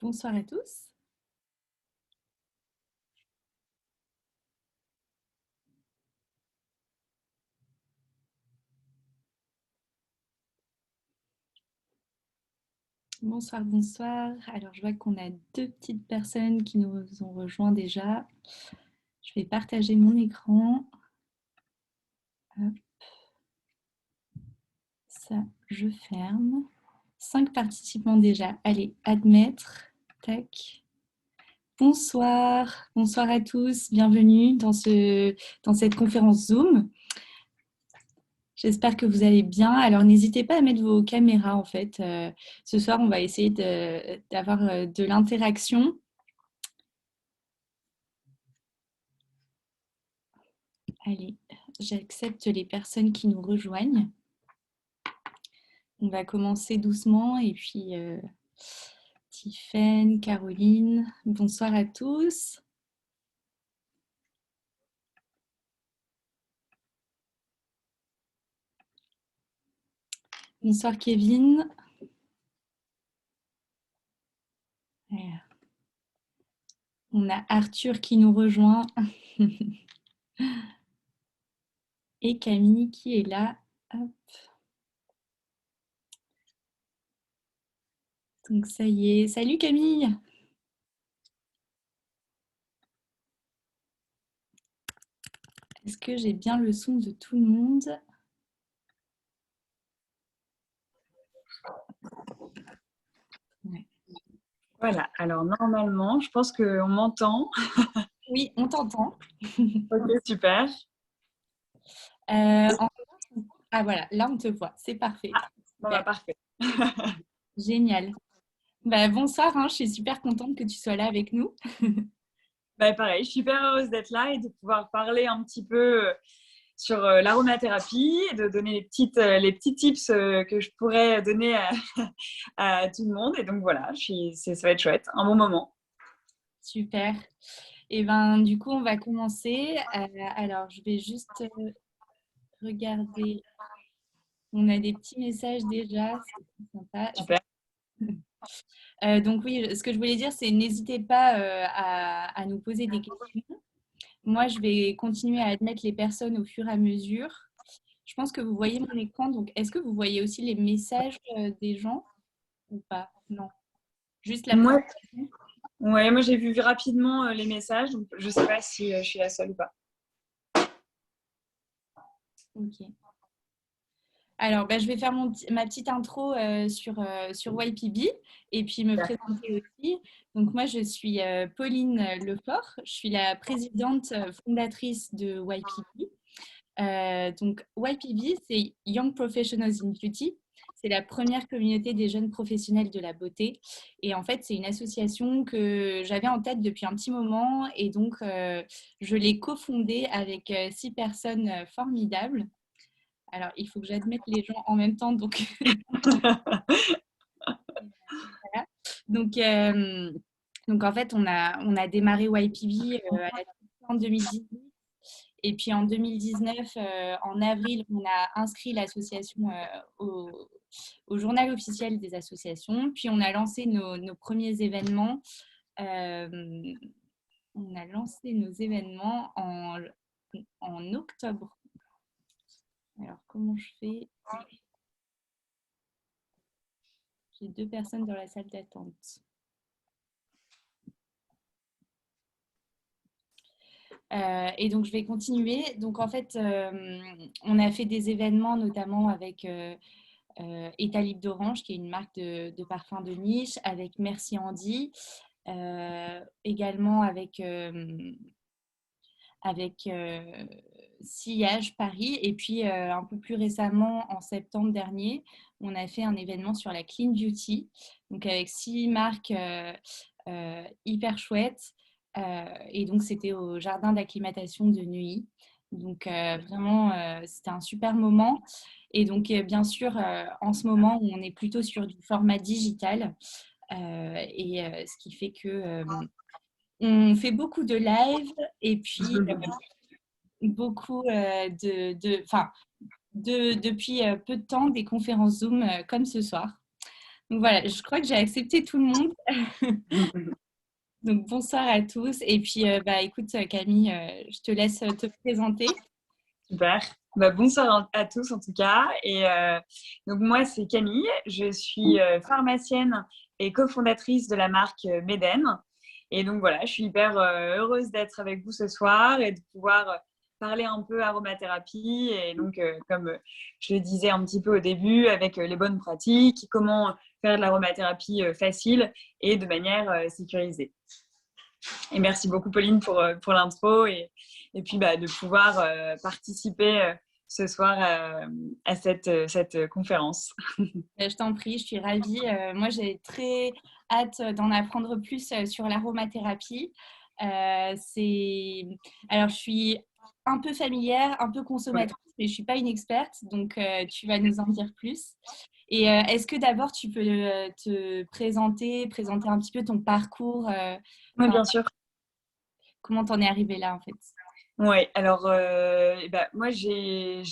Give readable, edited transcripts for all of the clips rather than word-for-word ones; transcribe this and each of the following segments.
Bonsoir à tous. Bonsoir, bonsoir. Alors, je vois qu'on a deux petites personnes qui nous ont rejoints déjà. Je vais partager mon écran. Hop, ça, je ferme. 5 participants déjà. Allez, admettre. Tac. Bonsoir. Bonsoir à tous. Bienvenue dans cette conférence Zoom. J'espère que vous allez bien. Alors, n'hésitez pas à mettre vos caméras, en fait. Ce soir, on va essayer d'avoir de l'interaction. Allez, j'accepte les personnes qui nous rejoignent. On va commencer doucement et puis Tiffaine, Caroline, bonsoir à tous. Bonsoir Kevin. On a Arthur qui nous rejoint et Camille qui est là. Hop. Donc ça y est. Salut Camille. Est-ce que j'ai bien le son de tout le monde? Ouais. Voilà, alors normalement, je pense qu'on m'entend. Oui, on t'entend. Ok, super. En... Ah voilà, là on te voit, c'est parfait. Bon, bah, parfait. Génial. Bah, bonsoir, hein, je suis super contente que tu sois là avec nous. Bah, pareil, je suis super heureuse d'être là et de pouvoir parler un petit peu sur l'aromathérapie et de donner les petits tips que je pourrais donner à tout le monde. Et donc voilà, ça va être chouette, un bon moment. Super. Et ben, du coup, on va commencer. Alors, je vais juste regarder. On a des petits messages déjà, c'est sympa. Super. Donc oui, ce que je voulais dire, c'est n'hésitez pas à nous poser des questions. Moi, je vais continuer à admettre les personnes au fur et à mesure. Je pense que vous voyez mon écran, donc est-ce que vous voyez aussi les messages des gens ou pas? Non, juste la Moi, présentation. ouais, moi j'ai vu rapidement les messages, donc je ne sais pas si je suis la seule ou pas. Ok. Alors, bah, je vais faire ma petite intro sur YPB et puis me présenter aussi. Donc, moi, je suis Pauline Lefort. Je suis la présidente fondatrice de YPB. Donc, YPB, c'est Young Professionals in Beauty. C'est la première communauté des jeunes professionnels de la beauté. Et en fait, c'est une association que j'avais en tête depuis un petit moment. Et donc, je l'ai cofondée avec 6 personnes formidables. Alors, il faut que j'admette les gens en même temps. Donc, voilà. Donc, en fait, on a démarré YPB en 2018. Et puis en 2019, en avril, on a inscrit l'association au journal officiel des associations. Puis on a lancé nos premiers événements. Euh, on a lancé nos événements en octobre. Alors, comment je fais? J'ai 2 personnes dans la salle d'attente. Et donc, je vais continuer. Donc, en fait, on a fait des événements, notamment avec État Libre d'Orange, qui est une marque de parfum de niche, avec Merci Andy, également avec Sillage Paris. Et puis, un peu plus récemment, en septembre dernier, on a fait un événement sur la Clean Beauty, donc avec 6 marques hyper chouettes. Et donc, c'était au jardin d'acclimatation de Neuilly. Donc, vraiment, c'était un super moment. Et donc, bien sûr, en ce moment, on est plutôt sur du format digital. Ce qui fait que on fait beaucoup de live et puis beaucoup depuis peu de temps des conférences Zoom comme ce soir. Donc voilà, je crois que j'ai accepté tout le monde. Donc bonsoir à tous. Et puis bah écoute Camille, je te laisse te présenter. Super. Bah, bonsoir à tous en tout cas. Et donc moi, c'est Camille. Je suis pharmacienne et cofondatrice de la marque Meden. Et donc voilà, je suis hyper heureuse d'être avec vous ce soir et de pouvoir parler un peu aromathérapie. Et donc, comme je le disais un petit peu au début, avec les bonnes pratiques, comment faire de l'aromathérapie facile et de manière sécurisée. Et merci beaucoup, Pauline, pour l'intro et puis bah, de pouvoir participer ce soir à cette conférence. Je t'en prie, je suis ravie. Moi, j'ai très hâte d'en apprendre plus sur l'aromathérapie. Alors, je suis un peu familière, un peu Ouais. consommatrice, mais je ne suis pas une experte, donc tu vas nous en dire plus. Et est-ce que d'abord, tu peux te présenter un petit peu ton parcours, Oui, enfin, bien sûr. comment t'en es arrivée là, en fait? Ouais, alors bah, moi j'ai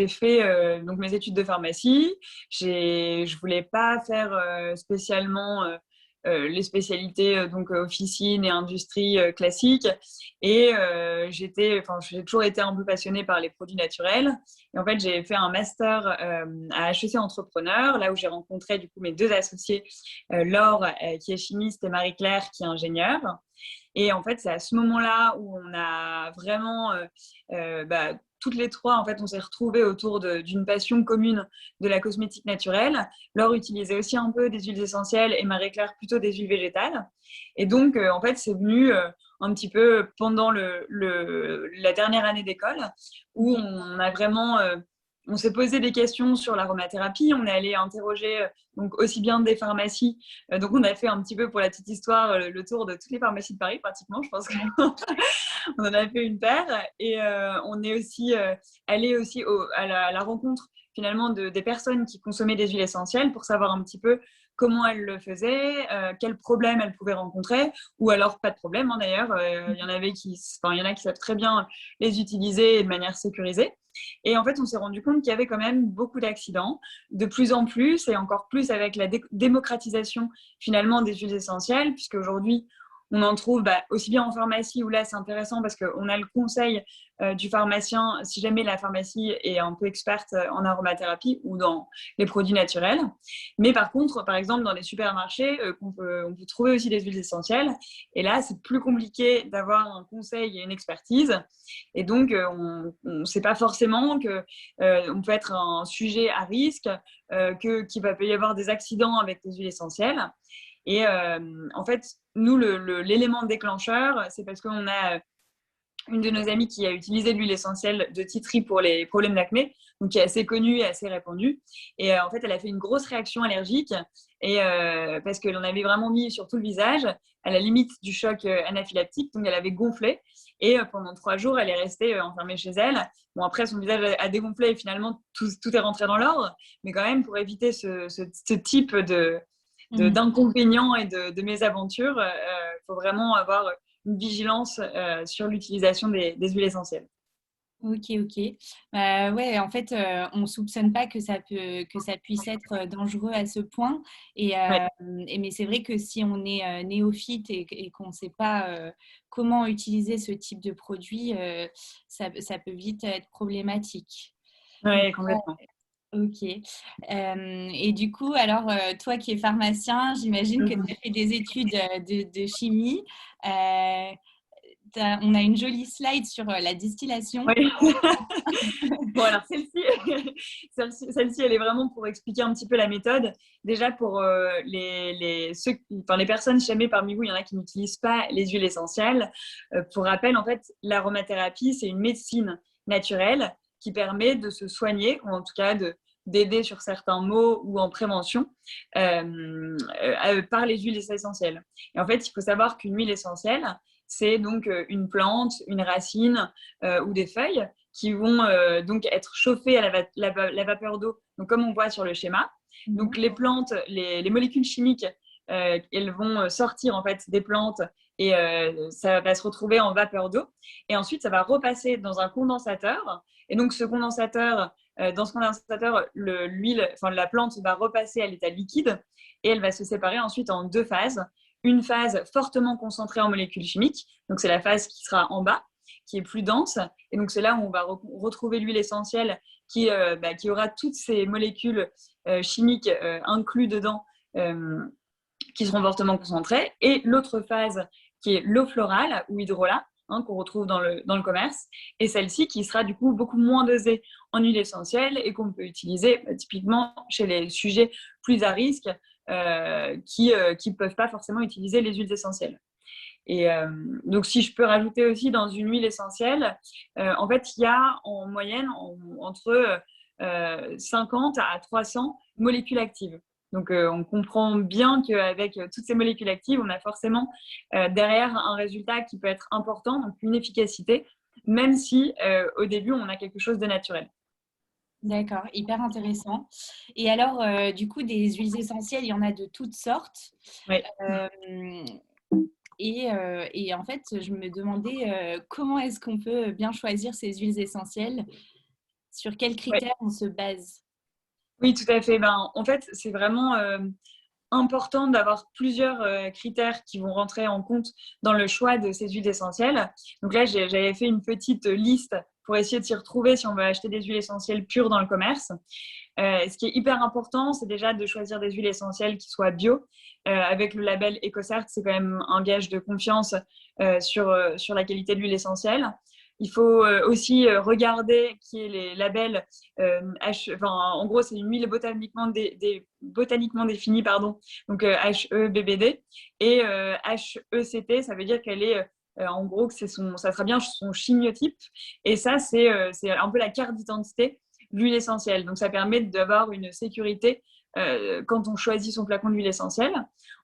fait donc mes études de pharmacie. Je voulais pas faire spécialement les spécialités donc officine et industrie classique. Et j'ai toujours été un peu passionnée par les produits naturels. Et en fait, j'ai fait un master à HEC Entrepreneur, là où j'ai rencontré du coup mes deux associés, Laure qui est chimiste et Marie-Claire qui est ingénieure. Et en fait, c'est à ce moment-là où on a vraiment, bah, toutes les trois, en fait, on s'est retrouvées autour d'une passion commune de la cosmétique naturelle. Laure utilisait aussi un peu des huiles essentielles et Marie-Claire plutôt des huiles végétales. Et donc, en fait, c'est venu un petit peu pendant la dernière année d'école où on a vraiment on s'est posé des questions sur l'aromathérapie. On est allé interroger donc aussi bien des pharmacies. Donc on a fait un petit peu pour la petite histoire le tour de toutes les pharmacies de Paris pratiquement. Je pense qu'on en a fait une paire. Et on est aussi allé aussi à la rencontre finalement des personnes qui consommaient des huiles essentielles pour savoir un petit peu comment elles le faisaient, quels problèmes elles pouvaient rencontrer, ou alors pas de problème hein, d'ailleurs. Il y en a qui savent très bien les utiliser de manière sécurisée. Et en fait, on s'est rendu compte qu'il y avait quand même beaucoup d'accidents, de plus en plus, et encore plus avec la démocratisation finalement des huiles essentielles, puisque aujourd'hui, on en trouve aussi bien en pharmacie, où là, c'est intéressant parce qu'on a le conseil du pharmacien, si jamais la pharmacie est un peu experte en aromathérapie ou dans les produits naturels. Mais par contre, par exemple, dans les supermarchés, on peut trouver aussi des huiles essentielles. Et là, c'est plus compliqué d'avoir un conseil et une expertise. Et donc, on ne sait pas forcément qu'on peut être un sujet à risque, qu'il peut y avoir des accidents avec les huiles essentielles. Et en fait, nous, l'élément déclencheur, c'est parce qu'on a une de nos amies qui a utilisé l'huile essentielle de Titri pour les problèmes d'acné, donc qui est assez connue et assez répandue. Et en fait, elle a fait une grosse réaction allergique et parce que l'on avait vraiment mis sur tout le visage, à la limite du choc anaphylactique, donc elle avait gonflé. Et pendant 3 jours, elle est restée enfermée chez elle. Bon, après, son visage a dégonflé et finalement, tout est rentré dans l'ordre. Mais quand même, pour éviter ce type d'inconvénients et de mésaventures, faut vraiment avoir une vigilance sur l'utilisation des huiles essentielles. Ok, ok. Ouais, en fait, on ne soupçonne pas que que ça puisse être dangereux à ce point. Ouais. Mais c'est vrai que si on est néophyte et qu'on ne sait pas comment utiliser ce type de produit, ça peut vite être problématique. Donc, Ouais, complètement. ok. Et du coup, alors, toi qui es pharmacien, j'imagine que tu as fait des études de chimie. Euh, on a une jolie slide sur la distillation. Oui. Bon, alors celle-ci, elle est vraiment pour expliquer un petit peu la méthode. Déjà, pour les personnes, si jamais parmi vous, il y en a qui n'utilisent pas les huiles essentielles. Pour rappel, en fait, l'aromathérapie, c'est une médecine naturelle qui permet de se soigner, ou en tout cas d'aider sur certains maux ou en prévention par les huiles essentielles. Et en fait, il faut savoir qu'une huile essentielle, c'est donc une plante, une racine ou des feuilles qui vont donc être chauffées à la vapeur d'eau, donc comme on voit sur le schéma. Donc les plantes, les molécules chimiques, elles vont sortir en fait des plantes et ça va se retrouver en vapeur d'eau. Et ensuite, ça va repasser dans un condensateur. Et donc ce condensateur dans ce condensateur, l'huile, enfin la plante va repasser à l'état liquide et elle va se séparer ensuite en 2 phases. Une phase fortement concentrée en molécules chimiques, donc c'est la phase qui sera en bas, qui est plus dense. Et donc c'est là où on va retrouver l'huile essentielle qui aura toutes ces molécules chimiques incluses dedans, qui seront fortement concentrées. Et l'autre phase qui est l'eau florale ou hydrolat, qu'on retrouve dans le commerce, et celle-ci qui sera du coup beaucoup moins dosée en huile essentielle et qu'on peut utiliser typiquement chez les sujets plus à risque qui ne peuvent pas forcément utiliser les huiles essentielles. Et donc, si je peux rajouter aussi dans une huile essentielle, en fait, il y a en moyenne entre 50 à 300 molécules actives. Donc, on comprend bien qu'avec toutes ces molécules actives, on a forcément derrière un résultat qui peut être important, donc une efficacité, même si au début, on a quelque chose de naturel. D'accord, hyper intéressant. Et alors, du coup, des huiles essentielles, il y en a de toutes sortes. Oui. Et en fait, je me demandais comment est-ce qu'on peut bien choisir ces huiles essentielles? Sur quels critères on se base? Oui, tout à fait. En fait, c'est vraiment important d'avoir plusieurs critères qui vont rentrer en compte dans le choix de ces huiles essentielles. Donc là, j'avais fait une petite liste pour essayer de s'y retrouver si on veut acheter des huiles essentielles pures dans le commerce. Ce qui est hyper important, c'est déjà de choisir des huiles essentielles qui soient bio. Avec le label EcoCert, c'est quand même un gage de confiance sur la qualité de l'huile essentielle. Il faut aussi regarder qui est les labels. En gros, c'est une huile botaniquement définie, pardon, donc HEBBD. Et HECT, ça veut dire qu'elle est, en gros, que ça sera bien son chimiotype. Et ça, c'est un peu la carte d'identité de l'huile essentielle. Donc, ça permet d'avoir une sécurité quand on choisit son flacon d'huile essentielle.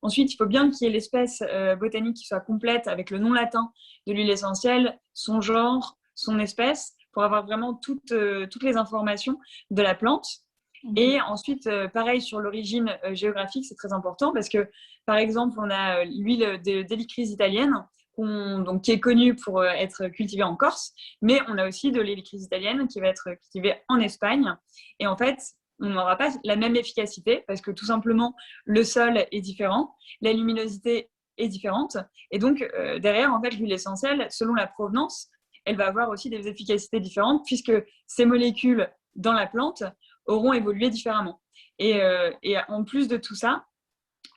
Ensuite, il faut bien qu'il y ait l'espèce botanique qui soit complète avec le nom latin de l'huile essentielle, son genre, son espèce, pour avoir vraiment toutes les informations de la plante. Et ensuite, pareil sur l'origine géographique, c'est très important parce que, par exemple, on a l'huile d'hélicryse italienne, qui est connue pour être cultivée en Corse, mais on a aussi de l'hélicryse italienne qui va être cultivée en Espagne. Et en fait, on n'aura pas la même efficacité parce que tout simplement, le sol est différent, la luminosité est différente. Et donc, derrière, en fait, l'huile essentielle, selon la provenance, elle va avoir aussi des efficacités différentes puisque ces molécules dans la plante auront évolué différemment. Et en plus de tout ça,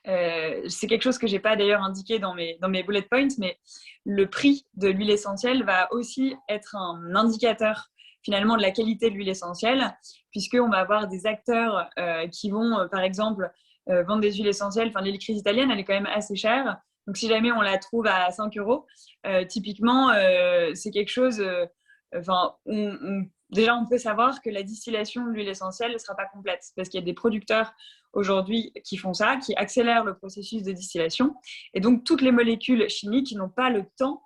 c'est quelque chose que je n'ai pas d'ailleurs indiqué dans mes bullet points, mais le prix de l'huile essentielle va aussi être un indicateur finalement de la qualité de l'huile essentielle, puisqu'on va avoir des acteurs qui vont, par exemple, vendre des huiles essentielles. Enfin, l'hélicryse italienne, elle est quand même assez chère. Donc, si jamais on la trouve à 5 euros, typiquement, c'est quelque chose... déjà, on peut savoir que la distillation de l'huile essentielle ne sera pas complète parce qu'il y a des producteurs aujourd'hui qui font ça, qui accélèrent le processus de distillation. Et donc, toutes les molécules chimiques n'ont pas le temps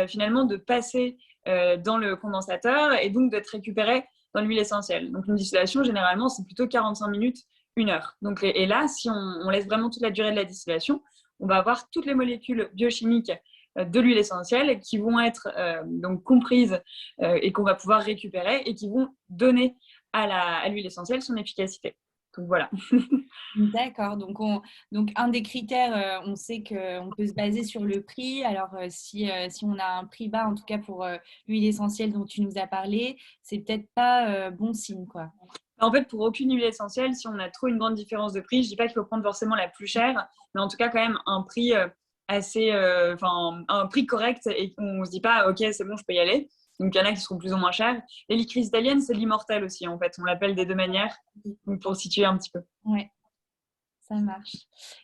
finalement de passer dans le condensateur et donc d'être récupérées dans l'huile essentielle. Donc, une distillation, généralement, c'est plutôt 45 minutes, 1 heure. Donc, et là, si on laisse vraiment toute la durée de la distillation, on va avoir toutes les molécules biochimiques de l'huile essentielle qui vont être donc comprises et qu'on va pouvoir récupérer et qui vont donner à l'huile essentielle son efficacité. Donc voilà. D'accord. Donc, un des critères, on sait qu'on peut se baser sur le prix. Alors, si on a un prix bas, en tout cas pour l'huile essentielle dont tu nous as parlé, c'est peut-être pas bon signe, quoi. En fait, pour aucune huile essentielle, si on a trop une grande différence de prix, je ne dis pas qu'il faut prendre forcément la plus chère, mais en tout cas, quand même, un prix un prix correct et on ne se dit pas, OK, c'est bon, je peux y aller. Donc, il y en a qui seront plus ou moins chers. L'hélicryse italienne, c'est l'immortel aussi, en fait. On l'appelle des deux manières, pour situer un petit peu. Ouais, ça marche.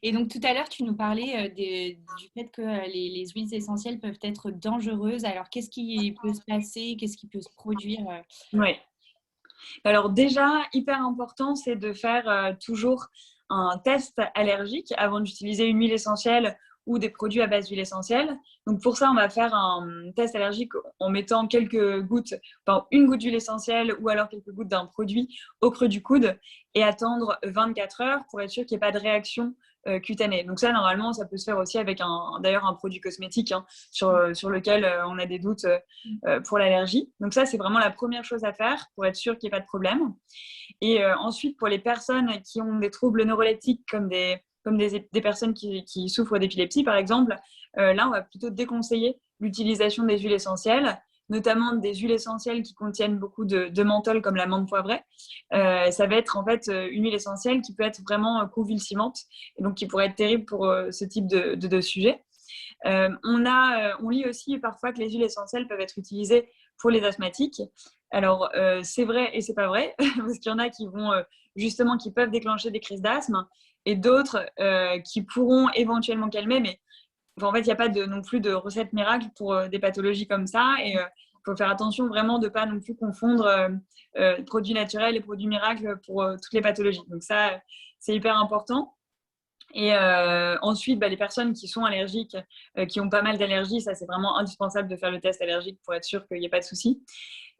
Et donc, tout à l'heure, tu nous parlais du fait que les huiles essentielles peuvent être dangereuses. Alors, qu'est-ce qui peut se passer? Qu'est-ce qui peut se produire? Oui. Alors déjà, hyper important, c'est de faire toujours un test allergique avant d'utiliser une huile essentielle ou des produits à base d'huile essentielle. Donc pour ça, on va faire un test allergique en mettant quelques gouttes, enfin une goutte d'huile essentielle ou alors quelques gouttes d'un produit au creux du coude et attendre 24 heures pour être sûr qu'il n'y ait pas de réaction cutanée. Donc ça, normalement, ça peut se faire aussi avec d'ailleurs un produit cosmétique hein, sur lequel on a des doutes pour l'allergie. Donc ça, c'est vraiment la première chose à faire pour être sûr qu'il n'y ait pas de problème. Et ensuite, pour les personnes qui ont des troubles neuroleptiques comme des personnes qui souffrent d'épilepsie, par exemple, là, on va plutôt déconseiller l'utilisation des huiles essentielles, notamment des huiles essentielles qui contiennent beaucoup de menthol, comme la menthe poivrée. Ça va être en fait une huile essentielle qui peut être vraiment convulsivante, et donc qui pourrait être terrible pour ce type de sujet. On lit aussi parfois que les huiles essentielles peuvent être utilisées pour les asthmatiques. Alors, c'est vrai et c'est pas vrai, parce qu'il y en a qui vont justement, qui peuvent déclencher des crises d'asthme, et d'autres qui pourront éventuellement calmer, mais enfin, en fait, il n'y a pas non plus de recette miracle pour des pathologies comme ça, et il faut faire attention vraiment de ne pas non plus confondre produits naturels et produits miracles pour toutes les pathologies. Donc ça, c'est hyper important. Et ensuite, les personnes qui sont allergiques, qui ont pas mal d'allergies, ça c'est vraiment indispensable de faire le test allergique pour être sûr qu'il n'y ait pas de souci.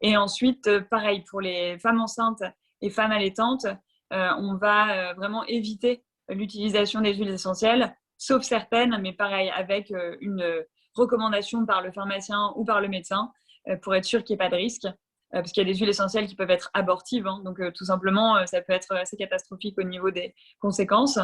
Et ensuite, pareil, pour les femmes enceintes et femmes allaitantes, on va vraiment éviter l'utilisation des huiles essentielles, sauf certaines, mais pareil, avec une recommandation par le pharmacien ou par le médecin pour être sûr qu'il n'y ait pas de risque. Parce qu'il y a des huiles essentielles qui peuvent être abortives, hein, donc tout simplement, ça peut être assez catastrophique au niveau des conséquences.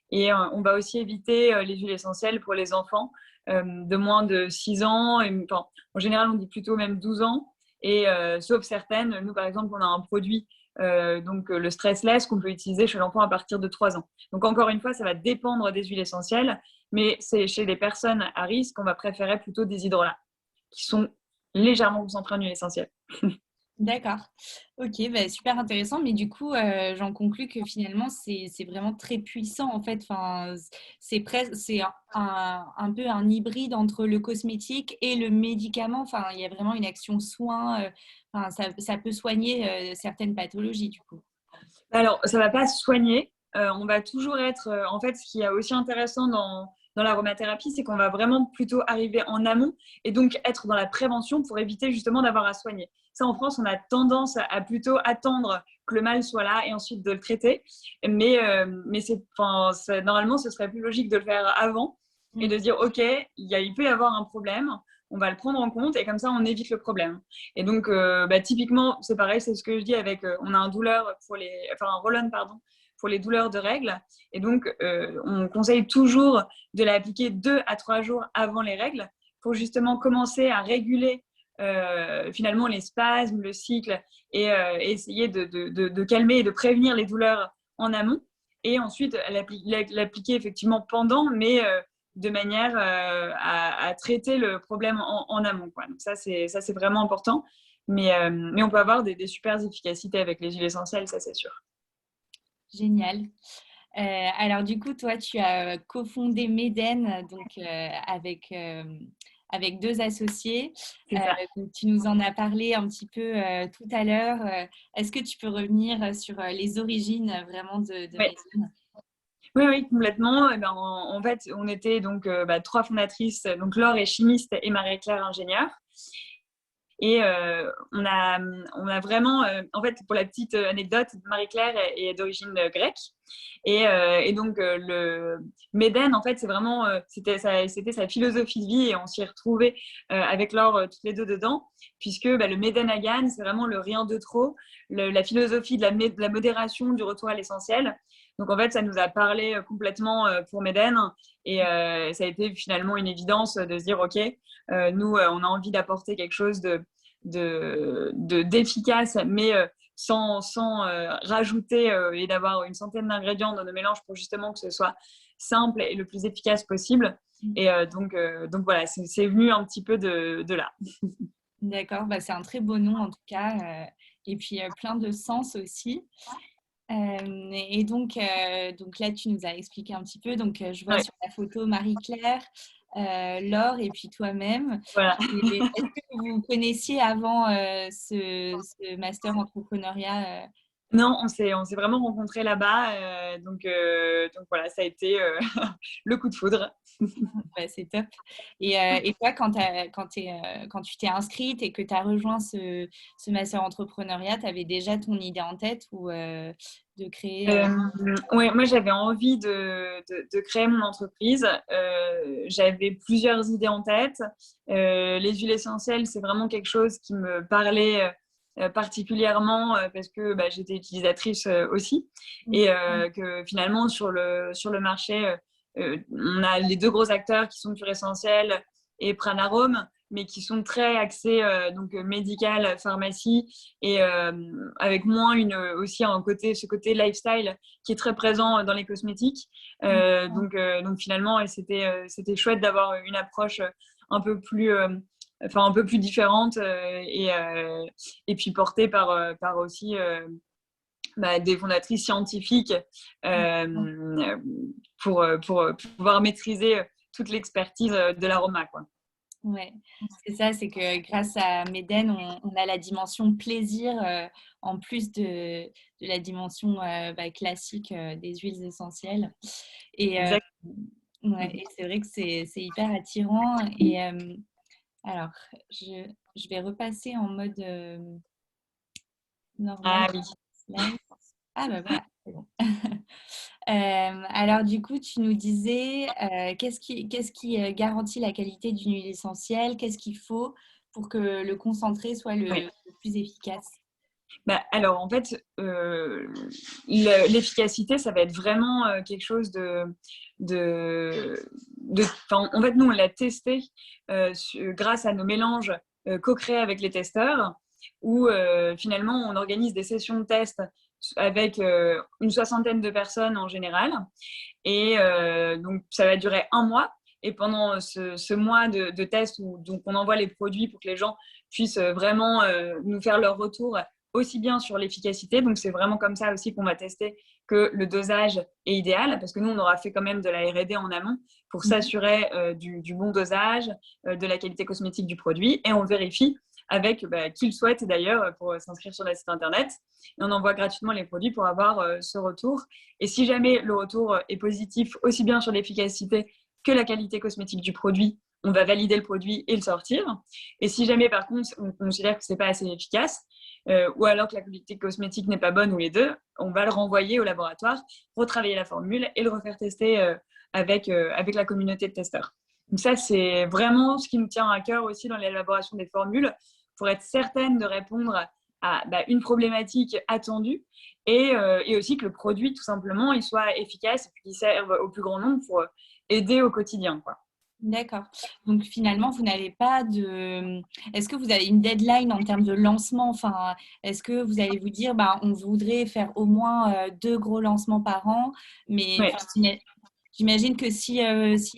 Et on va aussi éviter les huiles essentielles pour les enfants de moins de 6 ans. Enfin, en général, on dit plutôt même 12 ans. Et sauf certaines, nous, par exemple, on a un produit, donc le Stressless, qu'on peut utiliser chez l'enfant à partir de 3 ans. Donc, encore une fois, ça va dépendre des huiles essentielles. Mais c'est chez les personnes à risque, on va préférer plutôt des hydrolats, qui sont légèrement concentrés en huile essentielle. D'accord. Ok, super intéressant. Mais du coup, j'en conclus que finalement, c'est vraiment très puissant en fait. Enfin, c'est un peu un hybride entre le cosmétique et le médicament. Enfin, il y a vraiment une action soin. Enfin, ça peut soigner certaines pathologies du coup. Alors, ça ne va pas soigner. On va toujours être… en fait, ce qui est aussi intéressant dans l'aromathérapie, c'est qu'on va vraiment plutôt arriver en amont et donc être dans la prévention pour éviter justement d'avoir à soigner. Ça, en France, on a tendance à plutôt attendre que le mal soit là et ensuite de le traiter. Mais normalement, ce serait plus logique de le faire avant et de dire, OK, il peut y avoir un problème, on va le prendre en compte et comme ça, on évite le problème. Et donc, typiquement, c'est pareil, c'est ce que je dis avec, on a un roll-on, pardon, pour les douleurs de règles. Et donc, on conseille toujours de l'appliquer 2 à 3 jours avant les règles pour justement commencer à réguler finalement les spasmes, le cycle et essayer de calmer et de prévenir les douleurs en amont. Et ensuite, l'appliquer effectivement pendant, mais de manière à traiter le problème en amont, quoi. Donc ça, c'est vraiment important. Mais on peut avoir des super efficacités avec les huiles essentielles, ça c'est sûr. Génial. Alors du coup, toi, tu as cofondé Meden donc, avec deux associés. C'est ça. Donc, tu nous en as parlé un petit peu tout à l'heure. Est-ce que tu peux revenir sur les origines vraiment de Oui. Meden? Oui, complètement. Et ben, en fait, on était donc 3 fondatrices. Donc Laure est chimiste et Marie-Claire ingénieure. Et on a vraiment, en fait, pour la petite anecdote, Marie-Claire est d'origine grecque. Et donc, le Méden, en fait, c'est vraiment, c'était sa philosophie de vie et on s'y est retrouvés avec Laure toutes les deux dedans, puisque le Méden Hagan, c'est vraiment le rien de trop, la philosophie de la modération, du retour à l'essentiel. Donc, en fait, ça nous a parlé complètement pour Méden et ça a été finalement une évidence de se dire, OK, nous, on a envie d'apporter quelque chose d'efficace, mais sans rajouter et d'avoir une centaine d'ingrédients dans nos mélanges pour justement que ce soit simple et le plus efficace possible. Et donc voilà, c'est venu un petit peu de là. D'accord, c'est un très beau nom en tout cas. Et puis plein de sens aussi. Et donc là, tu nous as expliqué un petit peu. Donc, je vois Ouais, sur la photo Marie-Claire, Laure et puis toi-même. voilà. Et est-ce que vous connaissiez avant ce master entrepreneuriat Non, on s'est vraiment rencontrés là-bas. Donc voilà, ça a été le coup de foudre. Ouais, c'est top. Et toi, quand tu t'es inscrite et que tu as rejoint ce master entrepreneuriat, tu avais déjà ton idée en tête ou de créer Ouais, moi, j'avais envie de créer mon entreprise. J'avais plusieurs idées en tête. Les huiles essentielles, c'est vraiment quelque chose qui me parlait particulièrement parce que j'étais utilisatrice aussi. Et que finalement, sur le marché, on a les deux gros acteurs qui sont Pure Essentiel et Pranarome, mais qui sont très axés donc médical, pharmacie, et avec moins aussi ce côté lifestyle qui est très présent dans les cosmétiques. Donc finalement, c'était chouette d'avoir une approche un peu plus, un peu plus différente et puis portée par aussi des fondatrices scientifiques pour pouvoir maîtriser toute l'expertise de l'aroma, quoi. Ouais, c'est ça, c'est que grâce à Meden, on a la dimension plaisir en plus de la dimension classique des huiles essentielles. Et, Exact. ouais, et c'est vrai que c'est hyper attirant. Et alors, je vais repasser en mode normal. Ah oui. Slide. Ah bah voilà, c'est bon. Alors du coup, tu nous disais, qu'est-ce qui garantit la qualité d'une huile essentielle? Qu'est-ce qu'il faut pour que le concentré soit Oui. le plus efficace? Alors, en fait, l'efficacité, ça va être vraiment quelque chose en fait, nous, on l'a testé grâce à nos mélanges co-créés avec les testeurs, où finalement, on organise des sessions de test avec une soixantaine de personnes en général. Et donc, ça va durer un mois. Et pendant ce mois de test, donc on envoie les produits pour que les gens puissent vraiment nous faire leur retour aussi bien sur l'efficacité. Donc, c'est vraiment comme ça aussi qu'on va tester que le dosage est idéal, parce que nous, on aura fait quand même de la R&D en amont pour s'assurer du bon dosage, de la qualité cosmétique du produit. Et on vérifie avec qui le souhaite d'ailleurs pour s'inscrire sur le site internet. Et on envoie gratuitement les produits pour avoir ce retour. Et si jamais le retour est positif, aussi bien sur l'efficacité que la qualité cosmétique du produit, on va valider le produit et le sortir. Et si jamais, par contre, on considère que ce n'est pas assez efficace, ou alors que la qualité cosmétique n'est pas bonne, ou les deux, on va le renvoyer au laboratoire, retravailler la formule et le refaire tester avec la communauté de testeurs. Donc ça, c'est vraiment ce qui nous tient à cœur aussi dans l'élaboration des formules, pour être certaine de répondre à une problématique attendue et aussi que le produit, tout simplement, il soit efficace et qu'il serve au plus grand nombre pour aider au quotidien, quoi. D'accord. Donc finalement, vous n'avez pas de... Est-ce que vous avez une deadline en termes de lancement? Enfin, est-ce que vous allez vous dire, on voudrait faire au moins 2 gros lancements par an, mais Ouais. j'imagine que si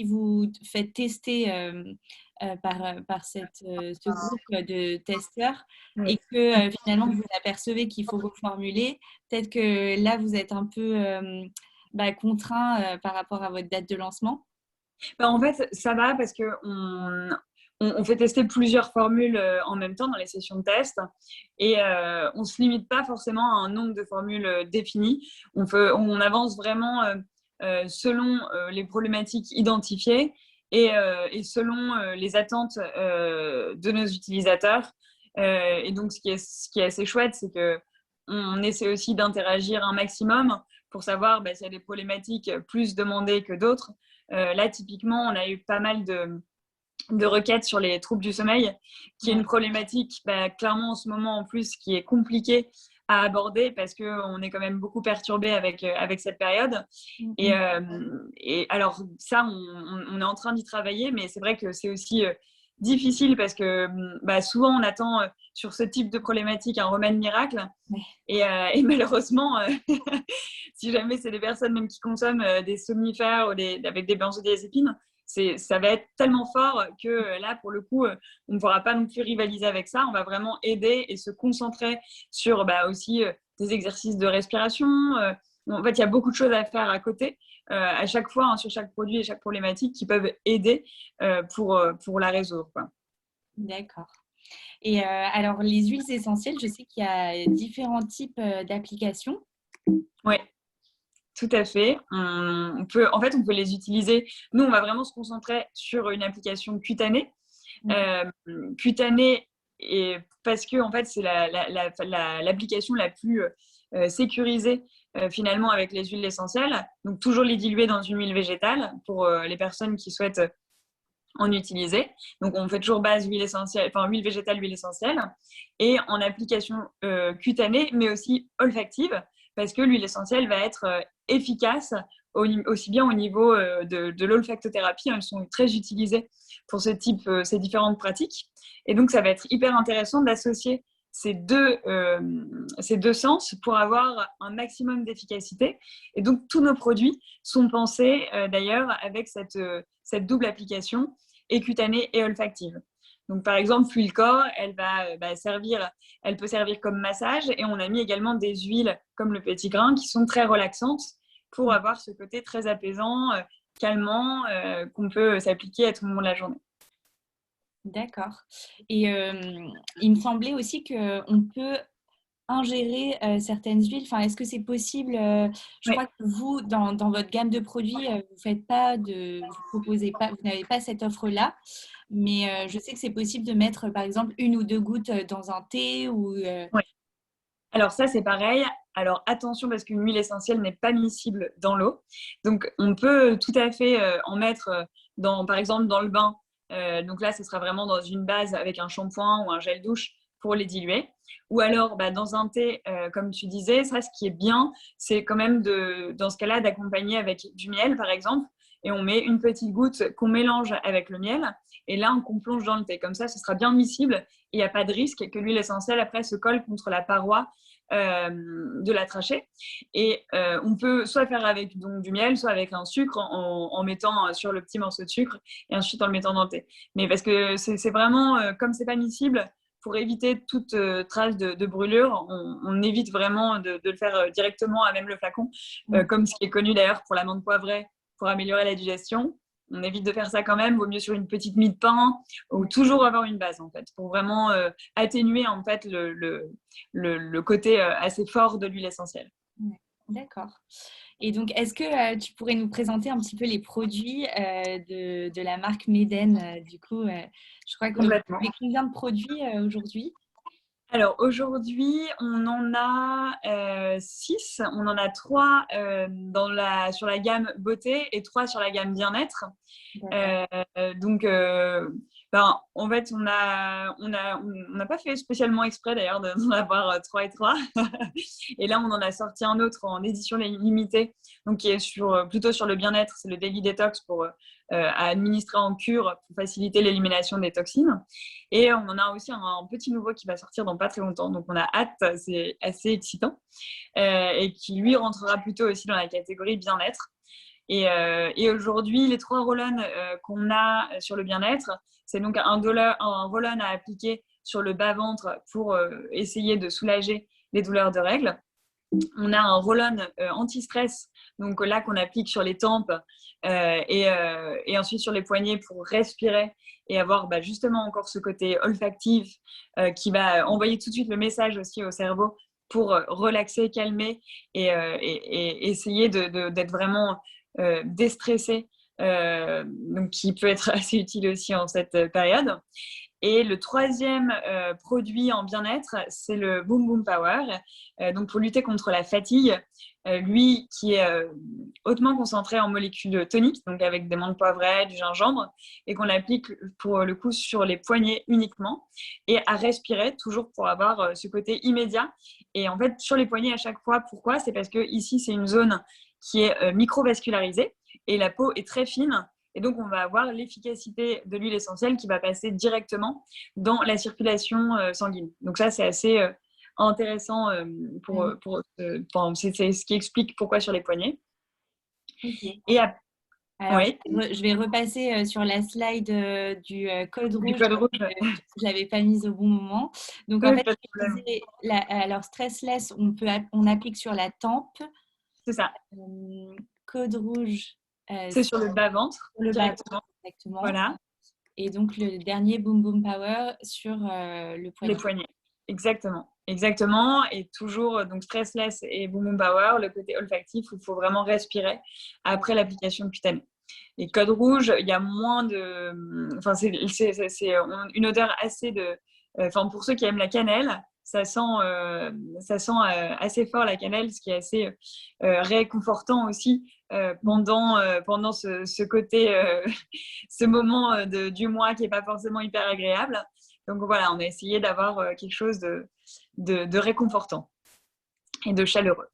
vous faites tester par ce groupe de testeurs et que finalement vous apercevez qu'il faut reformuler, peut-être que là, vous êtes un peu contraint par rapport à votre date de lancement. En fait, ça va parce qu'on fait tester plusieurs formules en même temps dans les sessions de test et on ne se limite pas forcément à un nombre de formules définies. On avance vraiment selon les problématiques identifiées et selon les attentes de nos utilisateurs. Et donc, ce qui est assez chouette, c'est qu'on essaie aussi d'interagir un maximum pour savoir s'il y a des problématiques plus demandées que d'autres. Là, typiquement, on a eu pas mal de requêtes sur les troubles du sommeil, qui est une problématique clairement en ce moment en plus qui est compliquée à aborder parce qu'on est quand même beaucoup perturbé avec cette période. Et alors ça, on est en train d'y travailler, mais c'est vrai que c'est aussi difficile parce que souvent on attend sur ce type de problématique un remède miracle. Et malheureusement, si jamais c'est des personnes même qui consomment des somnifères ou avec des benzodiazépines, ça va être tellement fort que là, pour le coup, on ne pourra pas non plus rivaliser avec ça. On va vraiment aider et se concentrer sur aussi des exercices de respiration. En fait, il y a beaucoup de choses à faire à côté, à chaque fois, sur chaque produit et chaque problématique qui peuvent aider pour la résoudre, quoi. D'accord. Et alors, les huiles essentielles, je sais qu'il y a différents types d'applications. Oui, tout à fait. On peut les utiliser. Nous, on va vraiment se concentrer sur une application cutanée. Cutanée, et parce que en fait, c'est l'application la plus sécurisée finalement avec les huiles essentielles. Donc, toujours les diluer dans une huile végétale pour les personnes qui souhaitent en utiliser. Donc, on fait toujours base huile essentielle, enfin huile végétale, huile essentielle, et en application cutanée, mais aussi olfactive, parce que l'huile essentielle va être efficace aussi bien au niveau de l'olfactothérapie. Elles sont très utilisées pour ces différentes pratiques. Et donc, ça va être hyper intéressant d'associer ces deux sens pour avoir un maximum d'efficacité. Et donc, tous nos produits sont pensés d'ailleurs avec cette double application et cutanée et olfactive. Donc, par exemple, l'huile corps, elle peut servir comme massage, et on a mis également des huiles comme le petit grain qui sont très relaxantes pour avoir ce côté très apaisant, calmant, qu'on peut s'appliquer à tout moment de la journée. D'accord. Et il me semblait aussi qu'on peut ingérer certaines huiles. Enfin, est-ce que c'est possible Je Oui. crois que vous, dans votre gamme de produits, vous proposez pas, vous n'avez pas cette offre-là. Mais je sais que c'est possible de mettre, par exemple, 1 ou 2 gouttes dans un thé ou. Oui. Alors ça, c'est pareil. Alors attention, parce qu'une huile essentielle n'est pas miscible dans l'eau. Donc on peut tout à fait en mettre par exemple dans le bain. Donc là, ce sera vraiment dans une base avec un shampoing ou un gel douche pour les diluer. Ou alors dans un thé, comme tu disais, ça, ce qui est bien, c'est quand même dans ce cas-là, d'accompagner avec du miel, par exemple. Et on met une petite goutte qu'on mélange avec le miel. Et là, on plonge dans le thé. Comme ça, ce sera bien miscible. Et il n'y a pas de risque que l'huile essentielle, après, se colle contre la paroi de la trachée. Et on peut soit faire avec donc, du miel, soit avec un sucre en mettant sur le petit morceau de sucre et ensuite en le mettant dans le thé. Mais parce que c'est vraiment, comme c'est pas miscible, pour éviter toute trace de brûlure, on évite vraiment de le faire directement à même le flacon, comme ce qui est connu d'ailleurs pour la menthe poivrée pour améliorer la digestion. On évite de faire ça quand même, vaut mieux sur une petite mie de pain ou toujours avoir une base en fait, pour vraiment atténuer en fait le côté assez fort de l'huile essentielle. D'accord. Et donc, est-ce que tu pourrais nous présenter un petit peu les produits de la marque Meden du coup, je crois que vous avez combien de produits aujourd'hui? Alors aujourd'hui, on en a 6. On en a 3 sur la gamme beauté et 3 sur la gamme bien-être. Donc, en fait, on n'a pas fait spécialement exprès d'ailleurs d'en avoir 3 et 3. Et là, on en a sorti un autre en édition limitée, donc qui est plutôt sur le bien-être. C'est le Daily Detox pour à administrer en cure pour faciliter l'élimination des toxines. Et on en a aussi un petit nouveau qui va sortir dans pas très longtemps. Donc, on a hâte, c'est assez excitant. Et qui, lui, rentrera plutôt aussi dans la catégorie bien-être. Et aujourd'hui, les 3 roll-on qu'on a sur le bien-être, c'est donc un roll-on à appliquer sur le bas-ventre pour essayer de soulager les douleurs de règles. On a un roll-on anti-stress, donc là qu'on applique sur les tempes et ensuite sur les poignets pour respirer et avoir justement encore ce côté olfactif qui va envoyer tout de suite le message aussi au cerveau pour relaxer, calmer et essayer d'être vraiment déstressé, donc qui peut être assez utile aussi en cette période. Et le 3e produit en bien-être, c'est le Boom Boom Power, donc pour lutter contre la fatigue, lui qui est hautement concentré en molécules toniques, donc avec des menthes poivrées, du gingembre, et qu'on applique pour le coup sur les poignets uniquement, et à respirer toujours pour avoir ce côté immédiat. Et en fait, sur les poignets à chaque fois, pourquoi? C'est parce que ici, c'est une zone qui est microvascularisée et la peau est très fine. Et donc, on va avoir l'efficacité de l'huile essentielle qui va passer directement dans la circulation sanguine. Donc ça, c'est assez intéressant c'est ce qui explique pourquoi sur les poignets. Okay. Et alors, je vais repasser sur la slide du code rouge. Je l'avais pas mise au bon moment. Donc, en fait, alors Stressless, on applique sur la tempe. C'est ça. Code rouge. C'est sur le bas-ventre. Sur le bas-ventre, exactement. Voilà. Et donc, le dernier Boom Boom Power sur le Les poignet. poignets. Exactement. Exactement. Et toujours, donc Stressless et Boom Boom Power, le côté olfactif où il faut vraiment respirer après l'application cutanée. Les codes rouges, il y a moins de. Enfin, c'est une odeur assez de. Enfin, pour ceux qui aiment la cannelle, ça sent assez fort la cannelle, ce qui est assez réconfortant aussi pendant ce côté, ce moment du mois qui n'est pas forcément hyper agréable. Donc voilà, on a essayé d'avoir quelque chose de réconfortant et de chaleureux.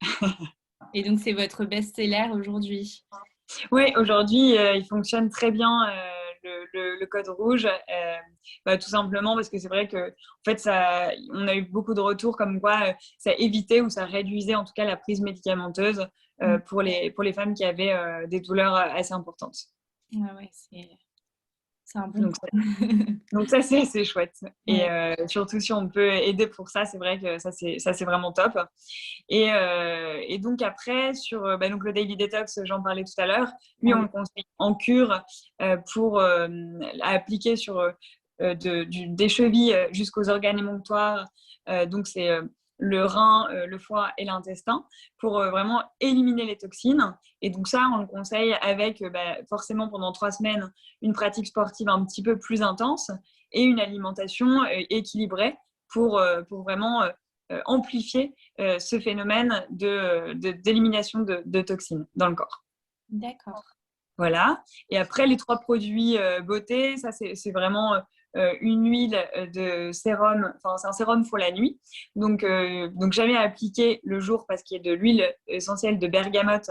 Et donc, c'est votre best-seller aujourd'hui. Oui, aujourd'hui, il fonctionne très bien le code rouge, tout simplement parce que c'est vrai que en fait, on a eu beaucoup de retours comme quoi ça évitait ou ça réduisait en tout cas la prise médicamenteuse pour les femmes qui avaient des douleurs assez importantes. Ouais, c'est un bon point. Donc ça, c'est assez chouette. Ouais. Et surtout, si on peut aider pour ça, c'est vrai que ça, c'est vraiment top. Et donc après, sur donc le Daily Detox, j'en parlais tout à l'heure. Lui, on le conseille en cure pour appliquer sur des chevilles jusqu'aux organes émonctoires. Donc c'est le rein, le foie et l'intestin pour vraiment éliminer les toxines. Et donc ça, on le conseille avec forcément pendant 3 semaines une pratique sportive un petit peu plus intense et une alimentation équilibrée pour vraiment amplifier ce phénomène d'élimination de toxines dans le corps. D'accord. Voilà. Et après, les 3 produits beauté, ça, c'est vraiment une huile de sérum. Enfin, c'est un sérum pour la nuit. Donc jamais appliqué le jour parce qu'il y a de l'huile essentielle de bergamote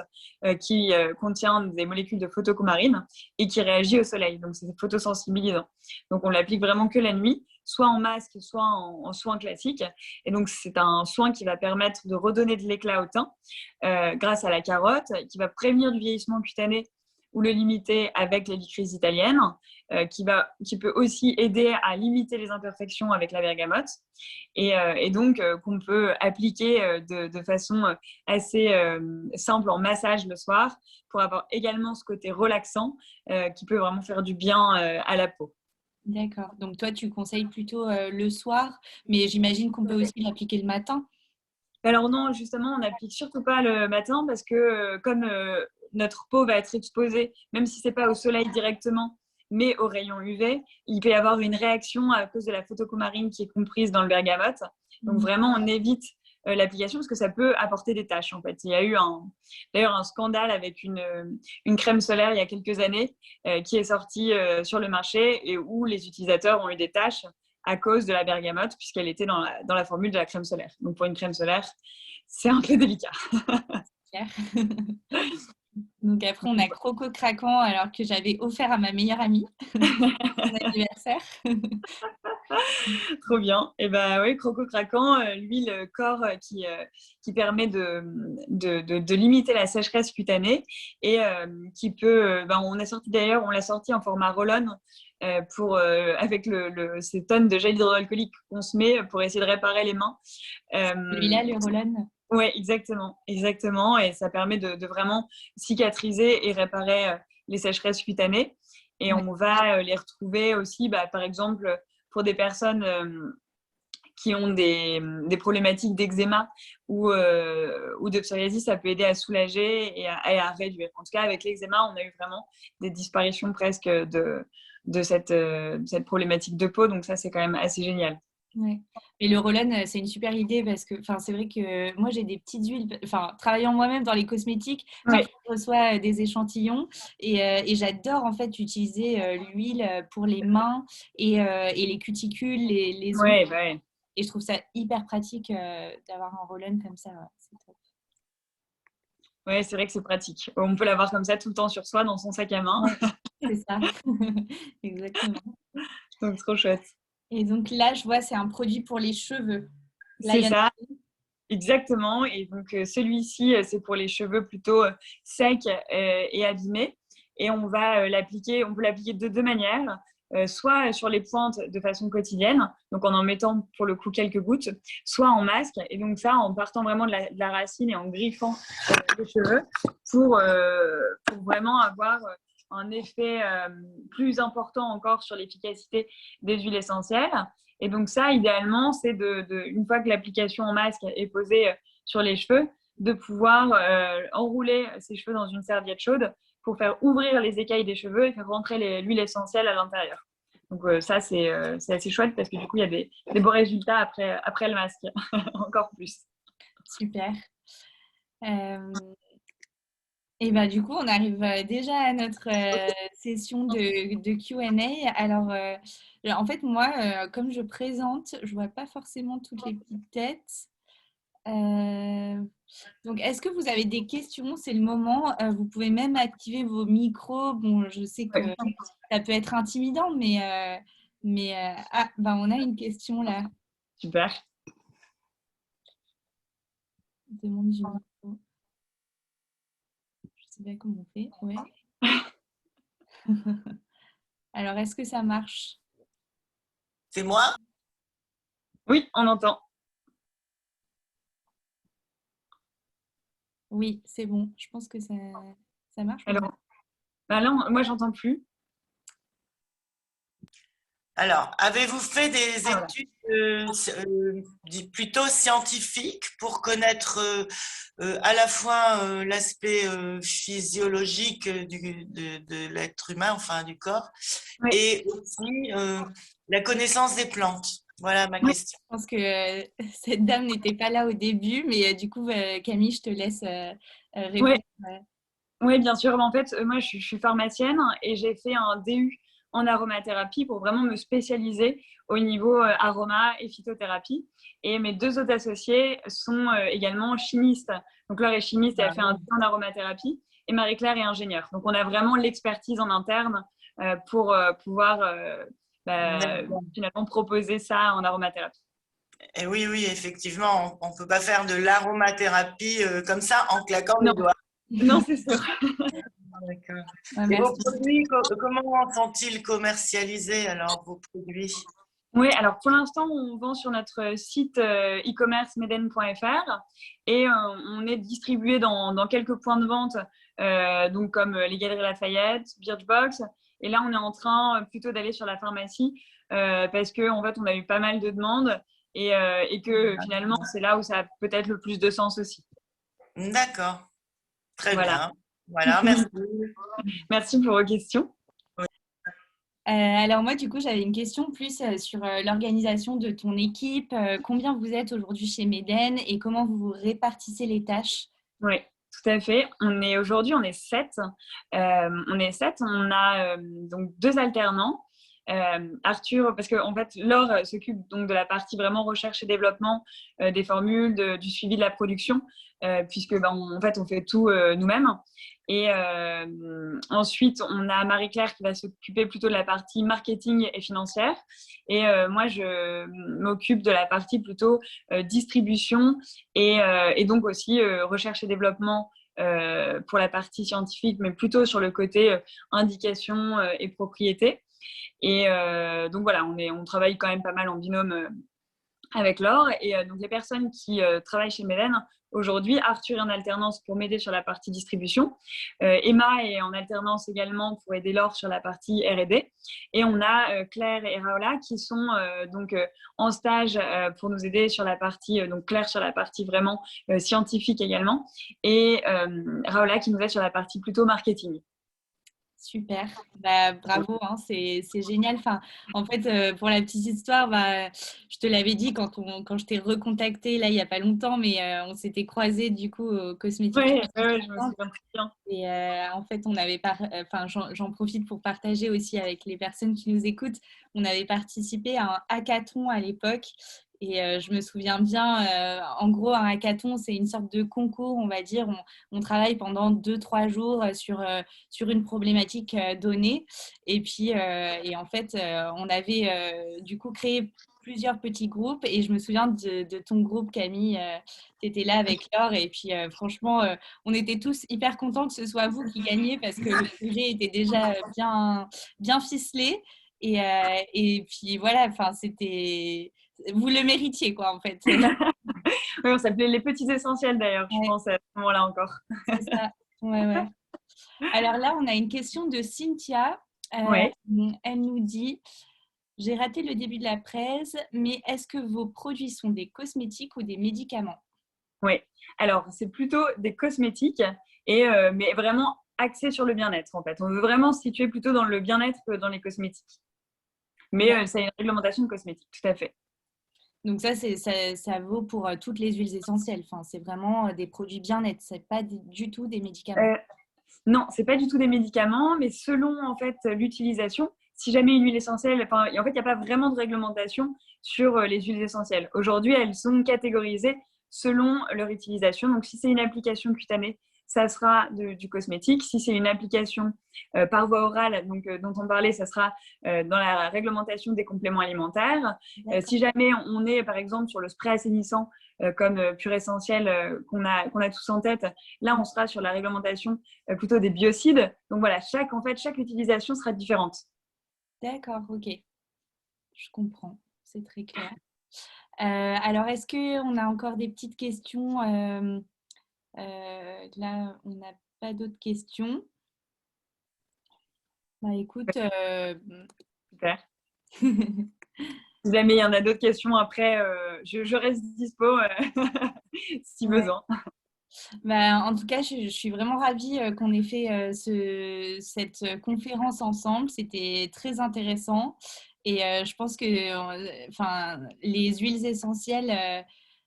qui contient des molécules de photocoumarine et qui réagit au soleil. Donc, c'est photosensibilisant. Donc, on l'applique vraiment que la nuit, soit en masque, soit en soin classique. Et donc, c'est un soin qui va permettre de redonner de l'éclat au teint grâce à la carotte, qui va prévenir du vieillissement cutané ou le limiter avec l'hélicryse italienne, qui peut aussi aider à limiter les imperfections avec la bergamote, et donc qu'on peut appliquer de façon assez simple en massage le soir pour avoir également ce côté relaxant qui peut vraiment faire du bien à la peau. D'accord. Donc toi, tu conseilles plutôt le soir, mais j'imagine qu'on peut aussi l'appliquer le matin. Alors non, justement, on n'applique surtout pas le matin parce que comme notre peau va être exposée, même si ce n'est pas au soleil directement, mais aux rayons UV, il peut y avoir une réaction à cause de la photocoumarine qui est comprise dans le bergamote. Donc vraiment, on évite l'application parce que ça peut apporter des taches en fait. Il y a eu d'ailleurs un scandale avec une crème solaire il y a quelques années qui est sortie sur le marché et où les utilisateurs ont eu des taches à cause de la bergamote, puisqu'elle était dans la formule de la crème solaire. Donc, pour une crème solaire, c'est un peu délicat. Donc, après, on a Croco Craquant, alors que j'avais offert à ma meilleure amie mon anniversaire. Trop bien. Et ben oui, Croco Craquant, l'huile corps qui permet de limiter la sécheresse cutanée et qui peut. On l'a sorti en format roll-on avec ces tonnes de gel hydroalcoolique qu'on se met pour essayer de réparer les mains. Celui-là, le roll-on. Oui, exactement. Et ça permet de vraiment cicatriser et réparer les sécheresses cutanées. Et on va les retrouver aussi, par exemple, pour des personnes qui ont des problématiques d'eczéma ou de psoriasis, ça peut aider à soulager et à réduire. En tout cas, avec l'eczéma, on a eu vraiment des disparitions presque de cette problématique de peau. Donc ça, c'est quand même assez génial. Ouais. Et le roll-on, c'est une super idée parce que c'est vrai que moi, j'ai des petites huiles. Travaillant moi-même dans les cosmétiques, Ouais. je reçois des échantillons et j'adore en fait utiliser l'huile pour les mains et les cuticules, les ongles. Ouais. Et je trouve ça hyper pratique d'avoir un roll-on comme ça. C'est top. Oui, c'est vrai que c'est pratique. On peut l'avoir comme ça tout le temps sur soi, dans son sac à main. Ouais, c'est ça. Exactement. Donc, trop chouette. Et donc là, je vois, c'est un produit pour les cheveux. Là, C'est ça, exactement. Et donc, celui-ci, c'est pour les cheveux plutôt secs et abîmés. Et on peut l'appliquer de 2 manières. Soit sur les pointes de façon quotidienne, donc en mettant pour le coup quelques gouttes, soit en masque. Et donc ça, en partant vraiment de la racine et en griffant les cheveux pour vraiment avoir un effet plus important encore sur l'efficacité des huiles essentielles. Et donc ça, idéalement, c'est une fois que l'application en masque est posée sur les cheveux, de pouvoir enrouler ses cheveux dans une serviette chaude pour faire ouvrir les écailles des cheveux et faire rentrer l'huile essentielle à l'intérieur. Donc ça, c'est assez chouette parce que du coup, il y a des beaux résultats après le masque, encore plus. Super. Et bah, du coup, on arrive déjà à notre session de Q&A. Alors, en fait, moi, comme je présente, je vois pas forcément toutes les petites têtes. Donc, est-ce que vous avez des questions? C'est le moment. Vous pouvez même activer vos micros. Bon, je sais que ça peut être intimidant, ah, bah, on a une question là. Super. Demande du micro. Je sais pas comment on fait. Ouais. Alors, est-ce que ça marche? C'est moi? Oui, on entend. Oui, c'est bon. Je pense que ça marche. Alors, bah là, moi, j'entends plus. Alors, avez-vous fait des études plutôt scientifiques pour connaître à la fois l'aspect physiologique de l'être humain, enfin du corps, Oui. et aussi la connaissance des plantes? Voilà ma question. Je pense que cette dame n'était pas là au début, mais du coup, Camille, je te laisse répondre. Oui, bien sûr. En fait, moi, je suis pharmacienne et j'ai fait un DU en aromathérapie pour vraiment me spécialiser au niveau aroma et phytothérapie. Et mes deux autres associés sont également chimistes. Donc, Laure est chimiste et elle fait un DU en aromathérapie. Et Marie-Claire est ingénieure. Donc, on a vraiment l'expertise en interne pour pouvoir finalement proposer ça en aromathérapie. Et oui, effectivement, on ne peut pas faire de l'aromathérapie comme ça en claquant Non. les doigts. Non, c'est sûr. D'accord. Ouais, Et vos produits, comment sont-ils commercialisés alors, vos produits? Oui, alors pour l'instant, on vend sur notre site e-commerce meden.fr et on est distribué dans quelques points de vente, donc comme les Galeries Lafayette, Birchbox. Et là, on est en train plutôt d'aller sur la pharmacie parce qu'en fait, on a eu pas mal de demandes et que finalement, c'est là où ça a peut-être le plus de sens aussi. D'accord. Très Voilà. bien. Voilà, merci. Merci pour vos questions. Alors moi, du coup, j'avais une question plus sur l'organisation de ton équipe. Combien vous êtes aujourd'hui chez Meden et comment vous vous répartissez les tâches? Oui, tout à fait. Aujourd'hui, on est 7. On est 7. On a donc 2 alternants. Arthur, parce qu'en fait, Laure s'occupe donc de la partie vraiment recherche et développement des formules, du suivi de la production, puisque en fait, on fait tout nous-mêmes. Et ensuite, on a Marie-Claire qui va s'occuper plutôt de la partie marketing et financière. Et moi, je m'occupe de la partie plutôt distribution et donc aussi recherche et développement pour la partie scientifique, mais plutôt sur le côté indication et propriété. Et donc voilà, on travaille quand même pas mal en binôme avec Laure. Et donc les personnes qui travaillent chez Meden aujourd'hui, Arthur est en alternance pour m'aider sur la partie distribution. Emma est en alternance également pour aider Laure sur la partie R&D. Et on a Claire et Raola qui sont donc en stage pour nous aider sur la partie, donc Claire sur la partie vraiment scientifique également, et Raola qui nous aide sur la partie plutôt marketing. Super, bah, bravo, hein, c'est génial. Enfin, en fait, pour la petite histoire, bah, je te l'avais dit quand je t'ai recontacté là il n'y a pas longtemps, mais on s'était croisés du coup au Cosmétique. Oui, je me souviens très bien. Et en fait, on avait enfin, j'en profite pour partager aussi avec les personnes qui nous écoutent. On avait participé à un hackathon à l'époque. Et je me souviens bien, en gros, un hackathon, c'est une sorte de concours, on va dire. On travaille pendant 2-3 jours sur une problématique donnée. Et puis, et en fait, on avait du coup créé plusieurs petits groupes. Et je me souviens de ton groupe, Camille. Tu étais là avec Laure. Et puis, franchement, on était tous hyper contents que ce soit vous qui gagniez parce que le projet était déjà bien ficelé. Et puis voilà, enfin, c'était vous le méritiez, quoi, en fait. Oui, on s'appelait les petits essentiels d'ailleurs, je pense, à ce moment-là encore. C'est ça. Ouais. Alors là, on a une question de Cynthia. Ouais. Elle nous dit, j'ai raté le début de la presse, mais est-ce que vos produits sont des cosmétiques ou des médicaments? Oui, alors c'est plutôt des cosmétiques, mais vraiment axés sur le bien-être en fait. On veut vraiment se situer plutôt dans le bien-être que dans les cosmétiques. Mais c'est une réglementation de cosmétiques, tout à fait. Donc ça vaut pour toutes les huiles essentielles. Enfin, c'est vraiment des produits bien-être. C'est pas du tout des médicaments. Euh, non, c'est pas du tout des médicaments, mais selon en fait l'utilisation, si jamais une huile essentielle, enfin, en fait, il n'y a pas vraiment de réglementation sur les huiles essentielles. Aujourd'hui, elles sont catégorisées selon leur utilisation. Donc, si c'est une application cutanée, ça sera du cosmétique. Si c'est une application par voie orale, donc, dont on parlait, ça sera dans la réglementation des compléments alimentaires. Si jamais on est, par exemple, sur le spray assainissant, comme Pure Essentiel qu'on a tous en tête, là, on sera sur la réglementation plutôt des biocides. Donc voilà, chaque utilisation sera différente. D'accord, ok. Je comprends. C'est très clair. Alors, est-ce qu'on a encore des petites questions? Là, on n'a pas d'autres questions. Bah écoute, Super. Si jamais il y en a d'autres questions après, je reste dispo si ouais. besoin. Bah, en tout cas, je suis vraiment ravie qu'on ait fait cette conférence ensemble. C'était très intéressant. Et je pense que enfin, les huiles essentielles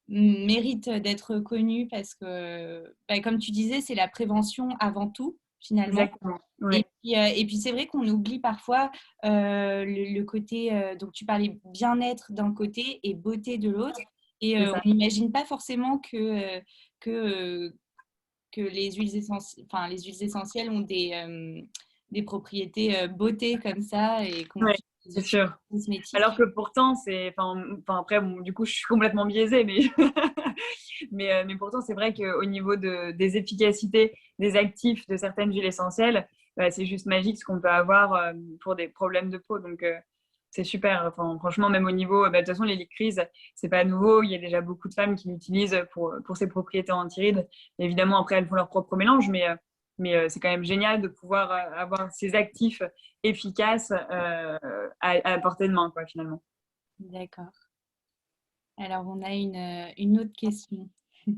méritent d'être connues parce que, bah, comme tu disais, c'est la prévention avant tout, finalement. Exactement. Oui. Et puis c'est vrai qu'on oublie parfois le côté, donc tu parlais bien-être d'un côté et beauté de l'autre. Et C'est on ça. n'imagine pas forcément que, que les huiles essentielles ont des propriétés beauté comme ça et qu'on Oui, peut les c'est utiliser sûr. en cosmétique. Alors que pourtant, après, bon, du coup, je suis complètement biaisée, mais, mais pourtant, c'est vrai qu'au niveau des efficacités, des actifs de certaines huiles essentielles, c'est juste magique ce qu'on peut avoir pour des problèmes de peau. Donc, c'est super. Enfin, franchement, même au niveau, de toute façon, les licryses, c'est pas nouveau. Il y a déjà beaucoup de femmes qui l'utilisent pour ses propriétés anti-rides. Évidemment, après, elles font leur propre mélange, mais c'est quand même génial de pouvoir avoir ces actifs efficaces à portée de main, quoi, finalement. D'accord. Alors, on a une autre question. Je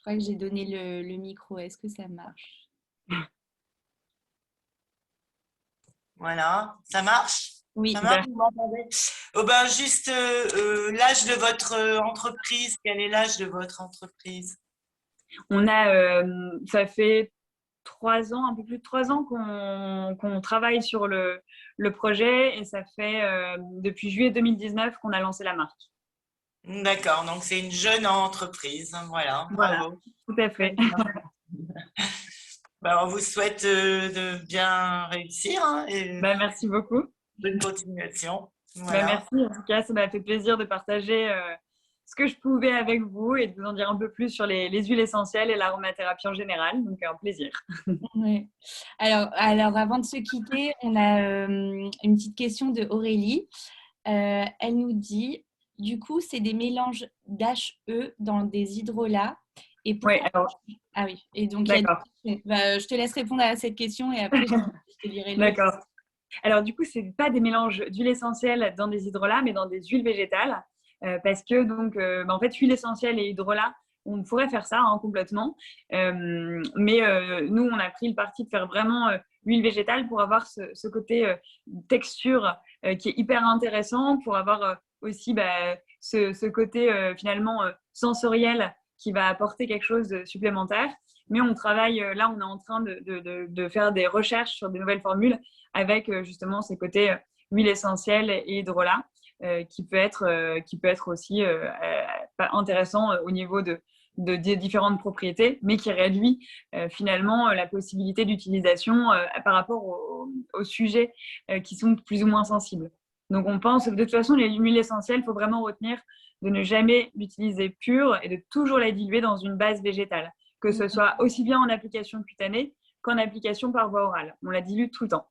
crois que j'ai donné le micro. Est-ce que ça marche? Voilà, ça marche? Oui. Ça marche, Super. vous m'entendez? Oh ben, juste l'âge de votre entreprise. Quel est l'âge de votre entreprise? Ça fait 3 ans, un peu plus de 3 ans qu'on travaille sur le projet et ça fait depuis juillet 2019 qu'on a lancé la marque. D'accord, donc c'est une jeune entreprise. Voilà, Voilà, bravo. tout à fait. Ben, on vous souhaite de bien réussir hein, et Merci beaucoup. bonne continuation. Voilà. Merci, en tout cas, ça m'a fait plaisir de partager ce que je pouvais avec vous et de vous en dire un peu plus sur les huiles essentielles et l'aromathérapie en général. Donc, un plaisir. Ouais. Alors, avant de se quitter, on a une petite question de Aurélie. Elle nous dit, du coup, c'est des mélanges d'HE dans des hydrolats. Et Oui, pourquoi? alors, Ah oui, et donc il y a d'accord. des questions. Bah, je te laisse répondre à cette question et après, je te dirai le. D'accord. Alors, du coup, ce n'est pas des mélanges d'huile essentielle dans des hydrolats, mais dans des huiles végétales. Parce que, donc, en fait, huile essentielle et hydrolat, on pourrait faire ça hein, complètement. Mais nous, on a pris le parti de faire vraiment huile végétale pour avoir ce côté texture qui est hyper intéressant, pour avoir aussi ce côté finalement sensoriel qui va apporter quelque chose de supplémentaire. Mais on travaille, là, on est en train de faire des recherches sur des nouvelles formules avec justement ces côtés huile essentielle et hydrolat qui peut être aussi intéressant au niveau des différentes propriétés, mais qui réduit finalement la possibilité d'utilisation par rapport aux sujets qui sont plus ou moins sensibles. Donc on pense, de toute façon, les huiles essentielles, il faut vraiment retenir de ne jamais l'utiliser pure et de toujours la diluer dans une base végétale, que ce soit aussi bien en application cutanée qu'en application par voie orale. On la dilue tout le temps.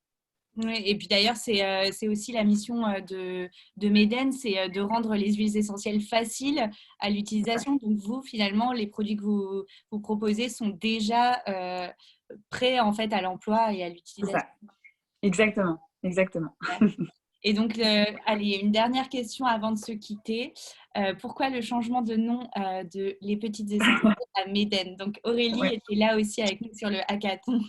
Ouais, et puis d'ailleurs, c'est aussi la mission de Meden, c'est de rendre les huiles essentielles faciles à l'utilisation. Donc vous, finalement, les produits que vous proposez sont déjà prêts en fait à l'emploi et à C'est l'utilisation. ça. Exactement, exactement. Et donc, allez, une dernière question avant de se quitter. Pourquoi le changement de nom de Les Petites Essentielles à Meden? Donc, Aurélie Ouais. était là aussi avec nous sur le hackathon.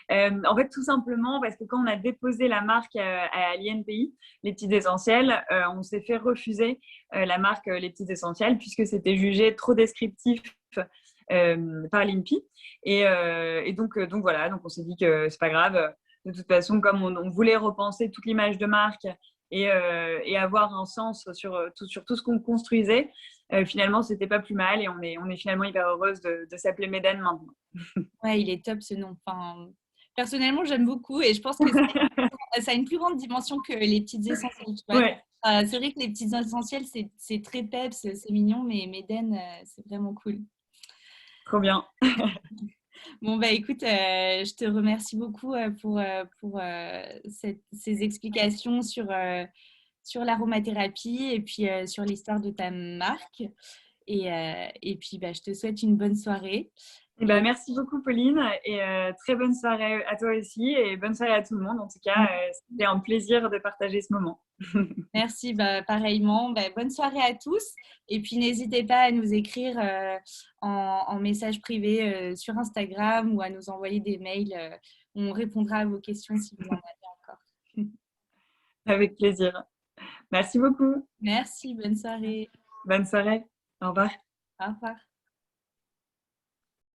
En fait, tout simplement parce que quand on a déposé la marque à l'INPI, les Petites Essentielles, on s'est fait refuser la marque Les Petites Essentielles puisque c'était jugé trop descriptif par l'INPI. Et donc voilà, donc on s'est dit que c'est pas grave. De toute façon, comme on voulait repenser toute l'image de marque et avoir un sens sur tout ce qu'on construisait, finalement, c'était pas plus mal et on est finalement hyper heureuse de s'appeler Meden maintenant. Ouais, il est top ce nom. Enfin, personnellement, j'aime beaucoup et je pense que ça a une plus grande dimension que les petites essentielles. Tu vois. Ouais, C'est vrai que les petites essentielles, c'est très peps, c'est mignon, mais Meden, c'est vraiment cool. trop bien. Bon, bah écoute, je te remercie beaucoup pour ces explications sur l'aromathérapie et puis sur l'histoire de ta marque. Et puis, bah, je te souhaite une bonne soirée. Eh ben, merci beaucoup, Pauline, et très bonne soirée à toi aussi, et bonne soirée à tout le monde. En tout cas, c'était un plaisir de partager ce moment. Merci, bah, pareillement. Bah, bonne soirée à tous. Et puis, n'hésitez pas à nous écrire en message privé sur Instagram ou à nous envoyer des mails. On répondra à vos questions si vous en avez encore. Avec plaisir. Merci beaucoup. Merci, bonne soirée. Bonne soirée. Au revoir. Au revoir.